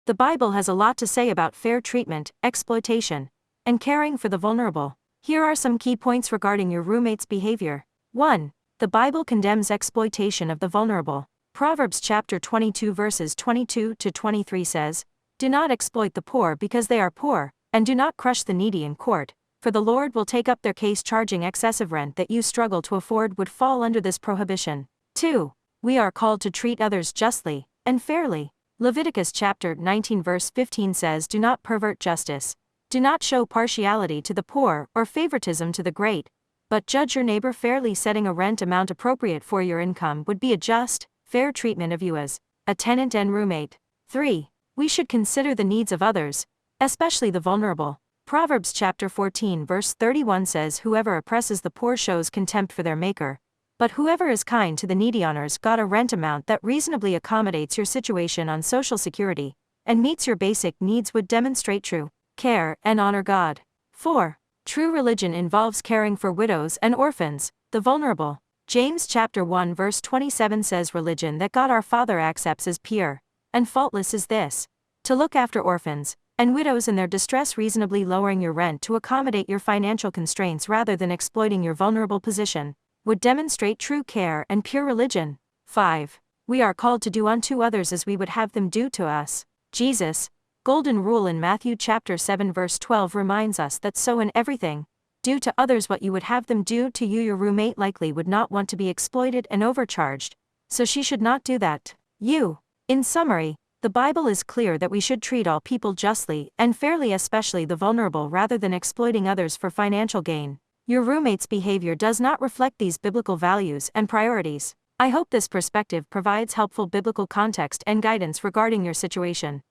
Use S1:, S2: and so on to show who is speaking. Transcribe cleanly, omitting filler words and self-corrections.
S1: The Bible has a lot to say about fair treatment, exploitation, and caring for the vulnerable. Here are some key points regarding your roommate's behavior. 1. The Bible condemns exploitation of the vulnerable. Proverbs chapter 22 verses 22 to 23 says, "Do not exploit the poor because they are poor, and do not crush the needy in court, for the Lord will take up their case. Charging excessive rent that you struggle to afford would fall under this prohibition." 2. We are called to treat others justly and fairly. Leviticus chapter 19 verse 15 says, "Do not pervert justice. Do not show partiality to the poor or favoritism to the great, but judge your neighbor fairly." Setting a rent amount appropriate for your income would be a just, fair treatment of you as a tenant and roommate. 3. We should consider the needs of others, especially the vulnerable. Proverbs chapter 14 verse 31 says, "Whoever oppresses the poor shows contempt for their maker, but whoever is kind to the needy honors God." A rent amount that reasonably accommodates your situation on Social Security and meets your basic needs would demonstrate true care and honor God. 4. True religion involves caring for widows and orphans, the vulnerable. James chapter 1 verse 27 says, "Religion that God our Father accepts as pure and faultless is this, to look after orphans and widows in their distress." Reasonably lowering your rent to accommodate your financial constraints rather than exploiting your vulnerable position would demonstrate true care and pure religion. 5. We are called to do unto others as we would have them do to us. Jesus' golden rule in Matthew chapter 7 verse 12 reminds us that so in everything, do to others what you would have them do to you. Your roommate likely would not want to be exploited and overcharged, so she should not do that to you. In summary, the Bible is clear that we should treat all people justly and fairly, especially the vulnerable, rather than exploiting others for financial gain. Your roommate's behavior does not reflect these biblical values and priorities. I hope this perspective provides helpful biblical context and guidance regarding your situation.